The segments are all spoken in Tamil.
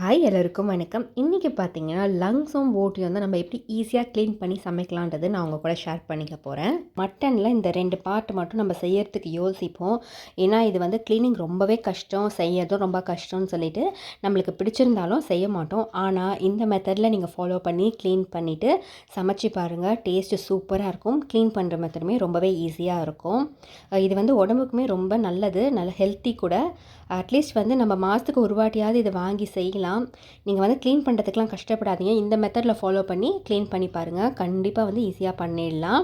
ஹாய் எல்லாருக்கும் வணக்கம். இன்றைக்கி பார்த்தீங்கன்னா லங்ஸும் போட்டியும் வந்து நம்ம எப்படி ஈஸியாக க்ளீன் பண்ணி சமைக்கலான்றது நான் உங்கள் கூட ஷேர் பண்ணிக்க போகிறேன். மட்டனில் இந்த 2 பார்ட் மட்டும் நம்ம செய்யறதுக்கு யோசிப்போம். ஏன்னா இது வந்து க்ளீனிங் ரொம்பவே கஷ்டம், செய்யறதும் ரொம்ப கஷ்டம்னு சொல்லிட்டு நம்மளுக்கு பிடிச்சிருந்தாலும் செய்ய மாட்டோம். ஆனால் இந்த மெத்தடில் நீங்கள் ஃபாலோ பண்ணி க்ளீன் பண்ணிவிட்டு சமைச்சு பாருங்கள், டேஸ்ட்டு சூப்பராக இருக்கும். க்ளீன் பண்ணுற மெத்தடுமே ரொம்பவே ஈஸியாக இருக்கும். இது வந்து உடம்புக்குமே ரொம்ப நல்லது, நல்ல ஹெல்த்தி கூட. அட்லீஸ்ட் வந்து நம்ம மாதத்துக்கு ஒரு வாட்டியாவது இதை வாங்கி செய்யலாம். நீங்கள் வந்து க்ளீன் பண்ணுறதுக்கெலாம் கஷ்டப்படாதீங்க. இந்த மெத்தடில் ஃபாலோ பண்ணி க்ளீன் பண்ணி பாருங்கள். கண்டிப்பாக வந்து ஈஸியாக பண்ணிடலாம்.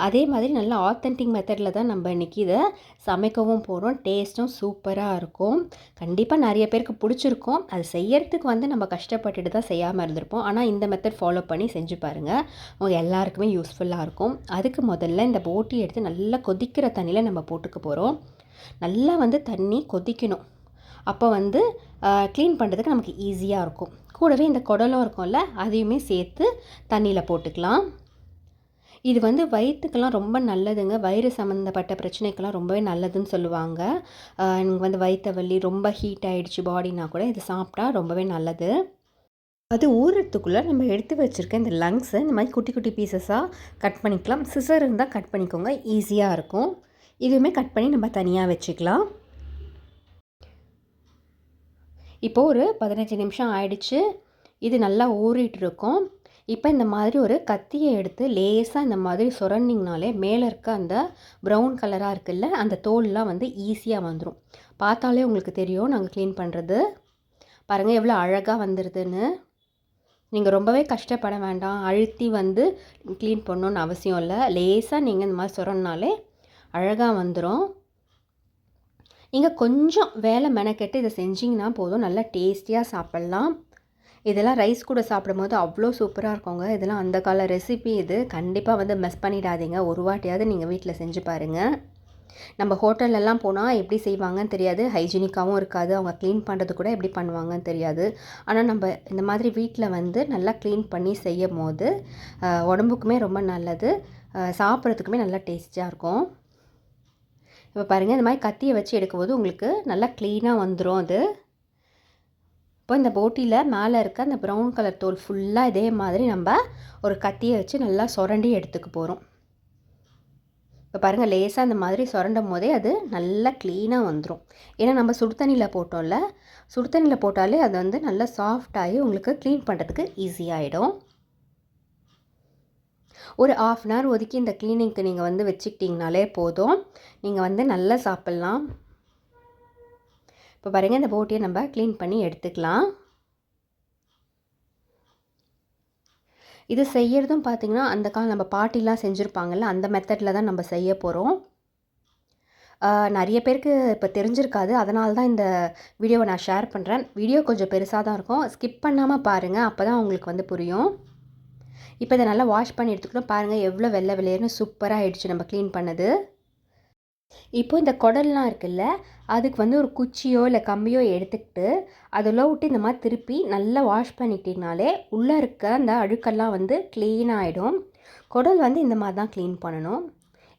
அதே மாதிரி நல்ல ஆத்தென்டிக் மெத்தடில் தான் நம்ம இன்றைக்கி இதை சமைக்கவும் போகிறோம். டேஸ்ட்டும் சூப்பராக இருக்கும். கண்டிப்பாக நிறைய பேருக்கு பிடிச்சிருக்கும். அது செய்யறதுக்கு வந்து நம்ம கஷ்டப்பட்டுட்டு தான் செய்யாமல் இருந்திருப்போம். ஆனால் இந்த மெத்தட் ஃபாலோ பண்ணி செஞ்சு பாருங்கள், உங்கள் எல்லாருக்குமே யூஸ்ஃபுல்லாக இருக்கும். அதுக்கு முதல்ல இந்த போட்டி எடுத்து நல்லா கொதிக்கிற தண்ணியில் நம்ம போட்டுக்க போகிறோம். நல்லா வந்து தண்ணி கொதிக்கணும். அப்போ வந்து க்ளீன் பண்ணுறதுக்கு நமக்கு ஈஸியாக இருக்கும். கூடவே இந்த குடலும் இருக்கும்ல, அதையுமே சேர்த்து தண்ணியில் போட்டுக்கலாம். இது வந்து வயிற்றுக்கெல்லாம் ரொம்ப நல்லதுங்க. வயிறு சம்மந்தப்பட்ட பிரச்சனைக்கெல்லாம் ரொம்பவே நல்லதுன்னு சொல்லுவாங்க. எனக்கு வந்து வயிற்று வலி, ரொம்ப ஹீட் ஆகிடுச்சு பாடினா கூட இது சாப்பிட்டா ரொம்பவே நல்லது. அது ஊறுறதுக்குள்ளே நம்ம எடுத்து வச்சுருக்க இந்த லங்ஸை இந்த மாதிரி குட்டி குட்டி பீசஸாக கட் பண்ணிக்கலாம். சிசர் இருந்தால் கட் பண்ணிக்கோங்க, ஈஸியாக இருக்கும். இதுவுமே கட் பண்ணி நம்ம தனியாக வச்சுக்கலாம். இப்போது ஒரு 15 நிமிஷம் ஆயிடுச்சு. இது நல்லா ஊறிட்டு இருக்கும். இப்போ இந்த மாதிரி ஒரு கத்தியை எடுத்து லேசாக இந்த மாதிரி சுரண்டிங்கனாலே மேலே இருக்க அந்த ப்ரௌன் கலராக இருக்குல்ல, அந்த தோல்லாம் வந்து ஈஸியாக வந்துடும். பார்த்தாலே உங்களுக்கு தெரியும் நாங்கள் க்ளீன் பண்ணுறது. பாருங்கள் எவ்வளோ அழகாக வந்துடுதுன்னு. நீங்கள் ரொம்பவே கஷ்டப்பட வேண்டாம், அழுத்தி வந்து க்ளீன் பண்ணணுன்னு அவசியம் இல்லை. லேசாக நீங்கள் இந்த மாதிரி சுரண்டினாலே அழகாக வந்துடும். நீங்கள் கொஞ்சம் வேலை மெனக்கெட்டு இதை செஞ்சிங்கன்னா போதும், நல்லா டேஸ்டியாக சாப்பிட்லாம். இதெல்லாம் ரைஸ் கூட சாப்பிடும்போது அவ்வளோ சூப்பராக இருக்குங்க. இதெல்லாம் அந்த கால ரெசிபி. இது கண்டிப்பாக வந்து மிஸ் பண்ணிடாதீங்க. ஒரு வாட்டியாவது நீங்கள் வீட்டில் செஞ்சு பாருங்கள். நம்ம ஹோட்டல்லலாம் போனால் எப்படி செய்வாங்கன்னு தெரியாது, ஹைஜீனிக்காகவும் இருக்காது. அவங்க க்ளீன் பண்ணுறது கூட எப்படி பண்ணுவாங்கன்னு தெரியாது. ஆனால் நம்ம இந்த மாதிரி வீட்டில் வந்து நல்லா க்ளீன் பண்ணி செய்யும் போது உடம்புக்குமே ரொம்ப நல்லது, சாப்பிட்றதுக்குமே நல்லா டேஸ்டியாக இருக்கும். இப்போ பாருங்கள், இந்த மாதிரி கத்தியை வச்சு எடுக்கும்போது உங்களுக்கு நல்லா க்ளீனாக வந்துடும் அது. இப்போ இந்த போட்டியில் மேலே இருக்க அந்த ப்ரௌன் கலர் தோல் ஃபுல்லாக இதே மாதிரி நம்ம ஒரு கத்தியை வச்சு நல்லா சுரண்டி எடுத்துக்க போகிறோம். இப்போ பாருங்கள், லேசாக இந்த மாதிரி சுரண்டும் போதே அது நல்லா க்ளீனாக வந்துடும். ஏன்னா நம்ம சுடு தண்ணியில் போட்டோம்ல, சுடு தண்ணியில் போட்டாலே அது வந்து நல்லா சாஃப்டாகி உங்களுக்கு க்ளீன் பண்ணுறதுக்கு ஈஸியாகிடும். ஒரு 1/2 அன் ஹவர் ஒதுக்கி இந்த க்ளீனிங்க்கு நீங்கள் வந்து வச்சுக்கிட்டிங்கனாலே போதும், நீங்கள் வந்து நல்லா சாப்பிட்லாம். இப்போ பாருங்கள், இந்த போட்டியை நம்ம க்ளீன் பண்ணி எடுத்துக்கலாம். இது செய்கிறதும் பார்த்திங்கன்னா அந்த காலம் நம்ம பாட்டிலாம் செஞ்சுருப்பாங்கள்ல, அந்த மெத்தடில் தான் நம்ம செய்ய போகிறோம். நிறைய பேருக்கு இப்போ தெரிஞ்சிருக்காது, அதனால தான் இந்த வீடியோவை நான் ஷேர் பண்ணுறேன். வீடியோ கொஞ்சம் பெருசாக தான் இருக்கும், ஸ்கிப் பண்ணாமல் பாருங்கள், அப்போ தான் உங்களுக்கு வந்து புரியும். இப்போ இதை நல்லா வாஷ் பண்ணி எடுத்துக்கிட்டோம். பாருங்கள் எவ்வளோ வெள்ளை வெள்ளையர்னு சூப்பராக ஆகிடுச்சு நம்ம க்ளீன் பண்ணது. இப்போ இந்த குடல்லாம் இருக்குல்ல, அதுக்கு வந்து ஒரு குச்சியோ இல்லை கம்பியோ எடுத்துக்கிட்டு அதில் விட்டு இந்த மாதிரி திருப்பி நல்லா வாஷ் பண்ணிட்டிங்கனாலே உள்ளே இருக்க அந்த அழுக்கெல்லாம் வந்து க்ளீன் ஆகிடும். குடல் வந்து இந்த மாதிரி தான் க்ளீன் பண்ணணும்.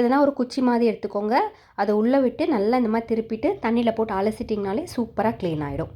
எதனா ஒரு குச்சி மாதிரி எடுத்துக்கோங்க, அதை உள்ளே விட்டு நல்லா இந்த மாதிரி திருப்பிட்டு தண்ணியில் போட்டு அலசிட்டிங்கனாலே சூப்பராக க்ளீன் ஆகிடும்.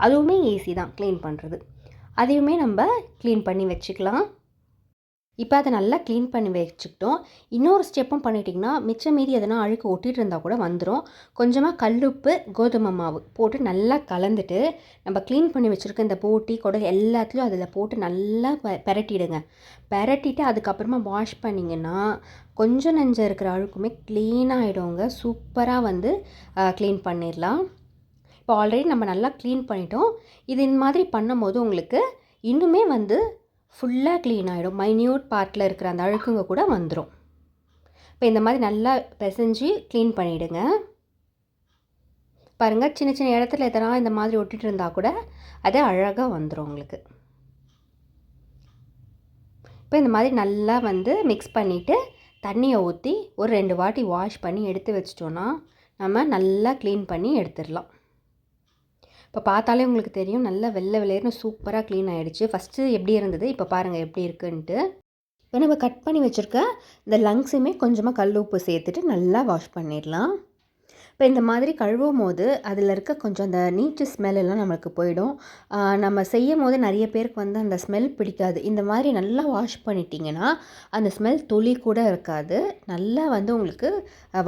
அதுவுமே ஈஸி தான் க்ளீன் பண்ணுறது. அதையுமே நம்ம க்ளீன் பண்ணி வச்சுக்கலாம். இப்போ அதை நல்லா க்ளீன் பண்ணி வச்சுக்கிட்டோம். இன்னொரு ஸ்டெப்பும் பண்ணிட்டிங்கன்னா மிச்சம் மீதி எதனா அழுக்கு ஒட்டிகிட்டு இருந்தால் கூட வந்துடும். கொஞ்சமாக கல்லுப்பு, கோதுமை மாவு போட்டு நல்லா கலந்துட்டு நம்ம க்ளீன் பண்ணி வச்சுருக்க இந்த போட்டி குடல் எல்லாத்துலேயும் அதில் போட்டு நல்லா பெரட்டிடுங்க. பெரட்டிட்டு அதுக்கப்புறமா வாஷ் பண்ணிங்கன்னா கொஞ்சம் நெஞ்சம் இருக்கிற அழுக்குமே க்ளீனாக ஆகிடுங்க. சூப்பராக வந்து க்ளீன் பண்ணிடலாம். இப்போ ஆல்ரெடி நம்ம நல்லா க்ளீன் பண்ணிட்டோம். இது இந்த மாதிரி பண்ணும் போது உங்களுக்கு இன்னுமே வந்து ஃபுல்லாக க்ளீன் ஆகிடும். மைன்யூட் பார்ட்டில் இருக்கிற அந்த அழுக்குங்க கூட வந்துடும். இப்போ இந்த மாதிரி நல்லா பிசைஞ்சு க்ளீன் பண்ணிவிடுங்க. பாருங்கள், சின்ன சின்ன இடத்துல எதனா இந்த மாதிரி ஒட்டிகிட்டு இருந்தால் கூட அது அழகாக வந்துடும் உங்களுக்கு. இப்போ இந்த மாதிரி நல்லா வந்து மிக்ஸ் பண்ணிவிட்டு தண்ணியை ஊற்றி ஒரு 2 வாட்டி வாஷ் பண்ணி எடுத்து வச்சிட்டோன்னா நம்ம நல்லா க்ளீன் பண்ணி எடுத்துடலாம். இப்போ பார்த்தாலே உங்களுக்கு தெரியும், நல்லா வெள்ளை வெள்ளையர்னு சூப்பராக க்ளீன் ஆகிடுச்சு. ஃபஸ்ட்டு எப்படி இருந்தது, இப்போ பாருங்கள் எப்படி இருக்குன்ட்டு. இப்போ நம்ம கட் பண்ணி வச்சுருக்க இந்த லங்ஸுமே கொஞ்சமாக கல் உப்பு சேர்த்துட்டு நல்லா வாஷ் பண்ணிடலாம். இப்போ இந்த மாதிரி கழுவும்போது அதில் இருக்க கொஞ்சம் அந்த நீட்டு ஸ்மெல் எல்லாம் நம்மளுக்கு போயிடும். நம்ம செய்யும்போது நிறைய பேருக்கு வந்து அந்த ஸ்மெல் பிடிக்காது. இந்த மாதிரி நல்லா வாஷ் பண்ணிட்டீங்கன்னா, அந்த ஸ்மெல் துளி கூட இருக்காது. நல்லா வந்து உங்களுக்கு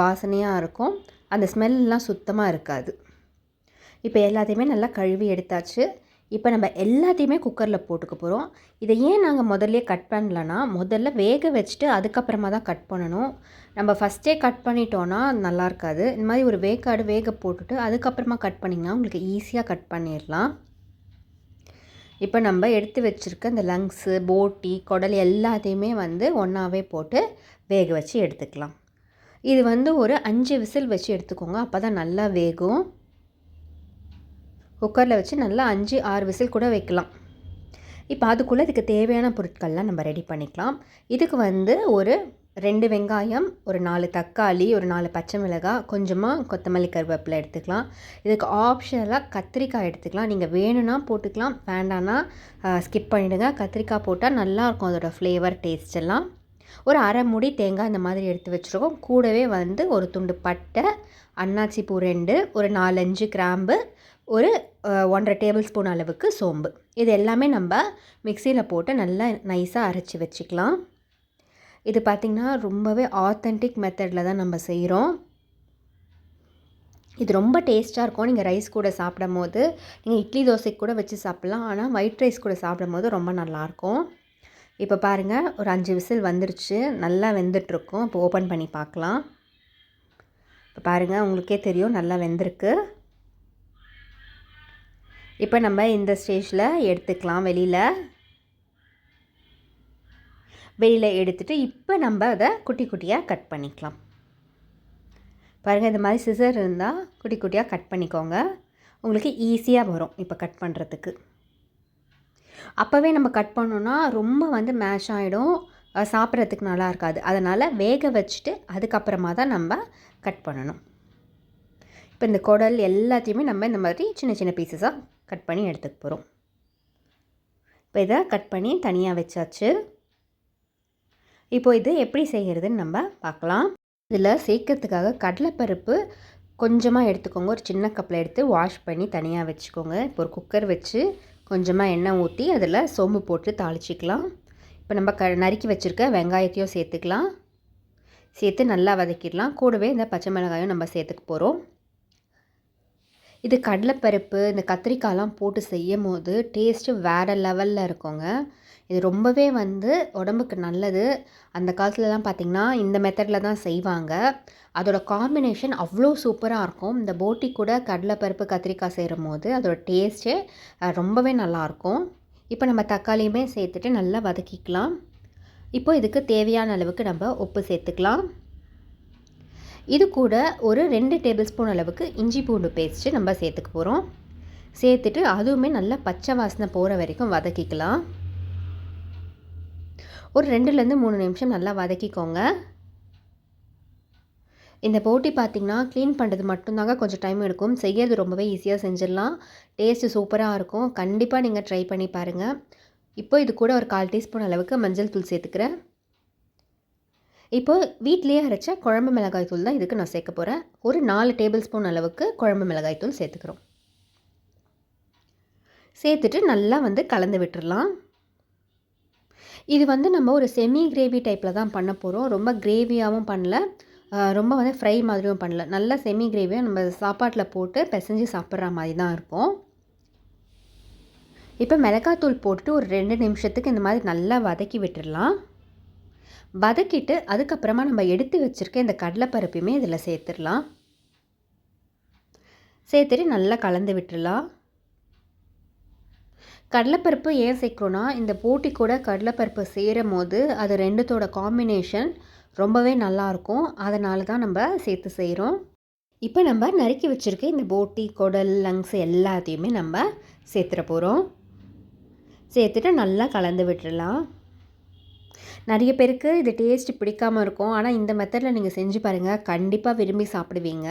வாசனையாக இருக்கும். அந்த ஸ்மெல்லாம் சுத்தமா இருக்காது. இப்போ எல்லாத்தையுமே நல்லா கழுவி எடுத்தாச்சு. இப்போ நம்ம எல்லாத்தையுமே குக்கரில் போட்டுக்க போகிறோம். இதை ஏன் நாங்கள் முதல்லயே கட் பண்ணலன்னா, முதல்ல வேக வச்சுட்டு அதுக்கப்புறமா தான் கட் பண்ணணும். நம்ம ஃபஸ்ட்டே கட் பண்ணிட்டோன்னா நல்லா இருக்காது. இந்த மாதிரி ஒரு வேக்காடு வேக போட்டுட்டு அதுக்கப்புறமா கட் பண்ணிங்கன்னா உங்களுக்கு ஈஸியாக கட் பண்ணிடலாம். இப்போ நம்ம எடுத்து வச்சுருக்க இந்த லங்ஸு, போட்டி, குடல் எல்லாத்தையுமே வந்து ஒன்றாவே போட்டு வேக வச்சு எடுத்துக்கலாம். இது வந்து ஒரு 5 விசில் வச்சு எடுத்துக்கோங்க. அப்போ தான் நல்லா வேகும். குக்கரில் வச்சு நல்லா 5, 6 விசில் கூட வைக்கலாம். இப்போ அதுக்குள்ளே இதுக்கு தேவையான பொருட்கள்லாம் நம்ம ரெடி பண்ணிக்கலாம். இதுக்கு வந்து ஒரு 2 வெங்காயம், ஒரு 4 தக்காளி, ஒரு 4 பச்சை மிளகாய், கொஞ்சமாக கொத்தமல்லி கருவேப்பிலை எடுத்துக்கலாம். இதுக்கு ஆப்ஷனலாக கத்திரிக்காய் எடுத்துக்கலாம். நீங்கள் வேணும்னா போட்டுக்கலாம், வேண்டான்னா ஸ்கிப் பண்ணிவிடுங்க. கத்திரிக்காய் போட்டால் நல்லாயிருக்கும் அதோடய ஃப்ளேவர், டேஸ்ட் எல்லாம். ஒரு அரை மூடி தேங்காய் இந்த மாதிரி எடுத்து வச்சுருக்கோம். கூடவே வந்து ஒரு துண்டு பட்டை, அன்னாச்சி பூ 2, ஒரு 4, 5 கிராம்பு, ஒரு 1½ டேபிள் ஸ்பூன் அளவுக்கு சோம்பு. இது எல்லாமே நம்ம மிக்சியில் போட்டு நல்லா நைஸாக அரைச்சி வச்சுக்கலாம். இது பார்த்திங்கன்னா ரொம்பவே ஆத்தென்டிக் மெத்தடில் தான் நம்ம செய்கிறோம். இது ரொம்ப டேஸ்ட்டாக இருக்கும். நீங்கள் ரைஸ் கூட சாப்பிடும் போது, நீங்கள் இட்லி தோசைக்கு கூட வச்சு சாப்பிட்லாம். ஆனால் ஒயிட் ரைஸ் கூட சாப்பிடும் போது ரொம்ப நல்லாயிருக்கும். இப்போ பாருங்கள், ஒரு 5 விசில் வந்துருச்சு. நல்லா வெந்துட்டுருக்கும். இப்போ ஓப்பன் பண்ணி பார்க்கலாம். இப்போ பாருங்கள், உங்களுக்கே தெரியும் நல்லா வெந்திருக்கு. இப்போ நம்ம இந்த ஸ்டேஜில் எடுத்துக்கலாம் வெளியில் எடுத்துகிட்டு இப்போ நம்ம அதை குட்டி குட்டியாக கட் பண்ணிக்கலாம். பாருங்கள், இந்த மாதிரி சிசர் இருந்தால் குட்டி குட்டியாக கட் பண்ணிக்கோங்க. உங்களுக்கு ஈஸியாக வரும் இப்போ கட் பண்ணுறதுக்கு. அப்போவே நம்ம கட் பண்ணோன்னா ரொம்ப வந்து மேஷ் ஆகிடும், சாப்பிட்றதுக்கு நல்லா இருக்காது. அதனால் வேக வச்சுட்டு அதுக்கப்புறமா தான் நம்ம கட் பண்ணணும். இப்போ இந்த குடல் எல்லாத்தையுமே நம்ம இந்த மாதிரி சின்ன சின்ன பீசஸாக கட் பண்ணி எடுத்துக்க போகிறோம். இப்போ இதை கட் பண்ணி தனியாக வச்சாச்சு. இப்போது இது எப்படி செய்கிறதுன்னு நம்ம பார்க்கலாம். இதில் சேர்க்கறதுக்காக கடலைப்பருப்பு கொஞ்சமாக எடுத்துக்கோங்க. ஒரு சின்ன கப்பில் எடுத்து வாஷ் பண்ணி தனியாக வச்சுக்கோங்க. இப்போ ஒரு குக்கர் வச்சு கொஞ்சமாக எண்ணெய் ஊற்றி அதில் சோம்பு போட்டு தாளிச்சிக்கலாம். இப்போ நம்ம நறுக்கி வச்சுருக்க வெங்காயத்தையும் சேர்த்துக்கலாம். சேர்த்து நல்லா வதக்கிடலாம். கூடவே இந்த பச்சை மிளகாயும் நம்ம சேர்த்துக்க போகிறோம். இது கடலைப்பருப்பு, இந்த கத்திரிக்காயெலாம் போட்டு செய்யும் போது டேஸ்ட்டு வேறு லெவலில் இருக்குங்க. இது ரொம்பவே வந்து உடம்புக்கு நல்லது. அந்த காலத்துலலாம் பார்த்திங்கன்னா இந்த மெத்தடில் தான் செய்வாங்க. அதோட காம்பினேஷன் அவ்வளோ சூப்பராக இருக்கும். இந்த போட்டி கூட கடலைப்பருப்பு, கத்திரிக்காய் செய்யும் போது அதோட டேஸ்ட்டே ரொம்பவே நல்லாயிருக்கும். இப்போ நம்ம தக்காளியுமே சேர்த்துட்டு நல்லா வதக்கிக்கலாம். இப்போ இதுக்கு தேவையான அளவுக்கு நம்ம உப்பு சேர்த்துக்கலாம். இது கூட ஒரு 2 டேபிள் ஸ்பூன் அளவுக்கு இஞ்சி பூண்டு பேஸ்ட்டு நம்ம சேர்த்துக்க போகிறோம். சேர்த்துட்டு அதுவுமே நல்லா பச்சை வாசனை போகிற வரைக்கும் வதக்கிக்கலாம். ஒரு 2லேருந்து 3 நிமிஷம் நல்லா வதக்கிக்கோங்க. இந்த போட்டி பார்த்திங்கன்னா க்ளீன் பண்ணுறது மட்டும்தாங்க கொஞ்சம் டைம் எடுக்கும். செய்யறது ரொம்பவே ஈஸியாக செஞ்சிடலாம். டேஸ்ட்டு சூப்பராக இருக்கும். கண்டிப்பாக நீங்கள் ட்ரை பண்ணி பாருங்கள். இப்போ இது கூட ஒரு 1/4 டீஸ்பூன் அளவுக்கு மஞ்சள் தூள் சேர்த்துக்கிறேன். இப்போ வீட்டிலேயே அரைச்ச குழம்பு மிளகாய் தூள் தான் இதுக்கு நான் சேர்க்க போகிறேன். ஒரு 4 டேபிள் ஸ்பூன் அளவுக்கு குழம்பு மிளகாய் தூள் சேர்த்துக்கிறோம். சேர்த்துட்டு நல்லா வந்து கலந்து விட்டுடலாம். இது வந்து நம்ம ஒரு செமி கிரேவி டைப்பில் தான் பண்ண போகிறோம். ரொம்ப கிரேவியாகவும் பண்ணல, ரொம்ப வந்து ஃப்ரை மாதிரியும் பண்ணல. நல்லா செமி கிரேவியாக நம்ம சாப்பாட்டில் போட்டு பிசைஞ்சு சாப்பிட்ற மாதிரி தான் இருக்கும். இப்போ மிளகாத்தூள் போட்டுட்டு ஒரு 2 நிமிஷத்துக்கு இந்த மாதிரி நல்லா வதக்கி விட்டுடலாம். வதக்கிட்டு அதுக்கப்புறமா நம்ம எடுத்து வச்சுருக்க இந்த கடலைப்பருப்பையுமே இதில் சேர்த்துடலாம். சேர்த்துட்டு நல்லா கலந்து விட்டுடலாம். கடலைப்பருப்பு ஏன் சேர்க்குறோன்னா, இந்த போட்டி கூட கடலைப்பருப்பு சேரும் போது அது 2தோட காம்பினேஷன் ரொம்பவே நல்லாயிருக்கும். அதனால தான் நம்ம சேர்த்து செய்கிறோம். இப்போ நம்ம நறுக்கி வச்சுருக்க இந்த போட்டி, குடல், லங்ஸ் எல்லாத்தையுமே நம்ம சேர்த்துட போகிறோம். சேர்த்துட்டு நல்லா கலந்து விட்டுடலாம். நிறைய பேருக்கு இது டேஸ்ட் பிடிக்காமல் இருக்கும். ஆனால் இந்த மெத்தடில் நீங்கள் செஞ்சு பாருங்கள், கண்டிப்பாக விரும்பி சாப்பிடுவீங்க.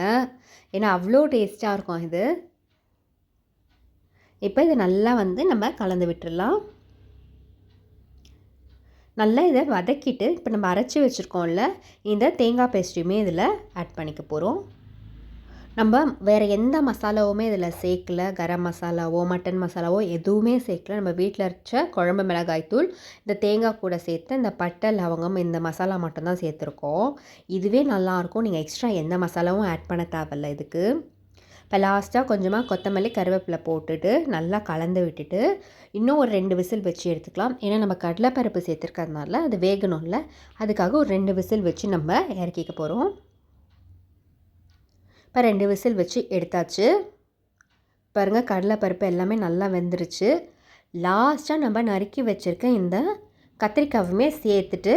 ஏன்னா அவ்வளோ டேஸ்ட்டாக இருக்கும் இது. இப்போ இதை நல்லா வந்து நம்ம கலந்து விட்டுடலாம். நல்லா இதை வதக்கிட்டு இப்போ நம்ம அரைச்சி வச்சுருக்கோம்ல இந்த தேங்காய் பேஸ்ட்டையுமே இதில் ஆட் பண்ணிக்க போகிறோம். நம்ம வேறு எந்த மசாலாவுமே இதில் சேர்க்கல. கரம் மசாலாவோ, மட்டன் மசாலாவோ எதுவுமே சேர்க்கல. நம்ம வீட்டில் அரைச்ச குழம்பு மிளகாய் தூள், இந்த தேங்காய் கூட சேர்த்து இந்த பட்டை, லவங்கம் இந்த மசாலா மட்டும் தான் சேர்த்துருக்கோம். இதுவே நல்லாயிருக்கும். நீங்கள் எக்ஸ்ட்ரா எந்த மசாலாவும் ஆட் பண்ண தேவையில்ல இதுக்கு. இப்போ லாஸ்ட்டாக கொஞ்சமாக கொத்தமல்லி, கருவேப்பிலை போட்டுட்டு நல்லா கலந்து விட்டுட்டு இன்னும் ஒரு 2 விசில் வச்சு எடுத்துக்கலாம். ஏன்னா நம்ம கடலைப்பருப்பு சேர்த்துருக்கறதுனால அது வேகணும்ல, அதுக்காக ஒரு 2 விசில் வச்சு நம்ம இறக்கிக்க போகிறோம். இப்போ 2 விசில் வச்சு எடுத்தாச்சு. பாருங்கள் கடலைப்பருப்பு எல்லாமே நல்லா வெந்துருச்சு. லாஸ்ட்டாக நம்ம நறுக்கி வச்சுருக்க இந்த கத்திரிக்காவுமே சேர்த்துட்டு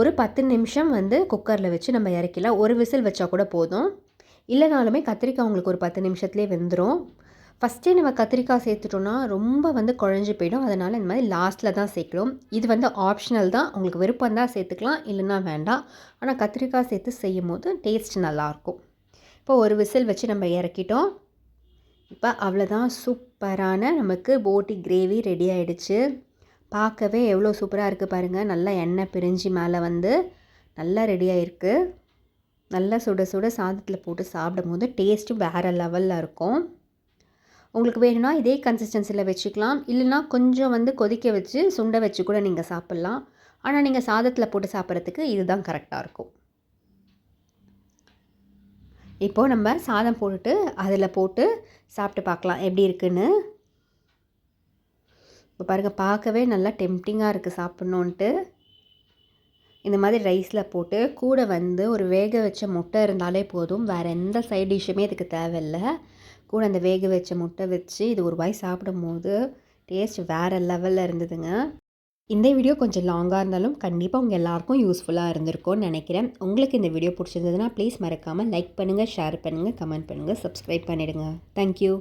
ஒரு 10 நிமிஷம் குக்கரில் வச்சு நம்ம இறக்கிலாம். ஒரு விசில் வச்சா கூட போதும். இல்லைனாலுமே கத்திரிக்காய் உங்களுக்கு ஒரு 10 நிமிஷத்துலேயே வெந்துடும். ஃபஸ்ட்டே நம்ம கத்திரிக்காய் சேர்த்துட்டோன்னா ரொம்ப குழஞ்சி போயிடும். அதனால் இந்த மாதிரி லாஸ்ட்டில் தான் சேர்க்கணும். இது ஆப்ஷனல் தான். உங்களுக்கு விருப்பம் தான் சேர்த்துக்கலாம், இல்லைன்னா வேண்டாம். ஆனால் கத்திரிக்காய் சேர்த்து செய்யும் போது டேஸ்ட் நல்லாயிருக்கும். இப்போ ஒரு விசில் வச்சு நம்ம இறக்கிட்டோம். இப்போ அவ்வளோதான், சூப்பரான நமக்கு போட்டி கிரேவி ரெடி ஆகிடுச்சு. பார்க்கவே எவ்வளோ சூப்பராக இருக்குது பாருங்கள். நல்லா எண்ணெய் பிரிஞ்சு மேலே நல்லா ரெடியாக இருக்குது. நல்லா சுட சுட சாதத்தில் போட்டு சாப்பிடும்போது டேஸ்ட்டும் வேறு லெவலில் இருக்கும். உங்களுக்கு வேணும்னா இதே கன்சிஸ்டன்சியில் வச்சுக்கலாம். இல்லைனா கொஞ்சம் கொதிக்க வச்சு சுண்ட வச்சு கூட நீங்கள் சாப்பிட்லாம். ஆனால் நீங்கள் சாதத்தில் போட்டு சாப்பிட்றதுக்கு இதுதான் கரெக்டாக இருக்கும். இப்போது நம்ம சாதம் போட்டுட்டு அதில் போட்டு சாப்பிட்டு பார்க்கலாம் எப்படி இருக்குன்னு. இப்போ பாருங்கள், பார்க்கவே நல்லா டெம்ப்டிங்காக இருக்குது சாப்பிட்ணுன்ட்டு. இந்த மாதிரி ரைஸில் போட்டு கூட ஒரு வேக வச்ச முட்டை இருந்தாலே போதும். வேறு எந்த சைட் டிஷ்ஷுமே இதுக்கு தேவையில்லை. கூட அந்த வேக வச்ச முட்டை வச்சு இது ஒரு வாய் சாப்பிடும்போது டேஸ்ட் வேறு லெவலில் இருந்ததுங்க. இந்த வீடியோ கொஞ்சம் லாங்காக இருந்தாலும் கண்டிப்பாக உங்கள் எல்லாருக்கும் யூஸ்ஃபுல்லாக இருந்திருக்கும்னு நினைக்கிறேன். உங்களுக்கு இந்த வீடியோ பிடிச்சிருந்ததுன்னா ப்ளீஸ் மறக்காமல் லைக் பண்ணுங்கள், ஷேர் பண்ணுங்கள், கமெண்ட் பண்ணுங்கள், சப்ஸ்கிரைப் பண்ணிவிடுங்க. தேங்க்யூ.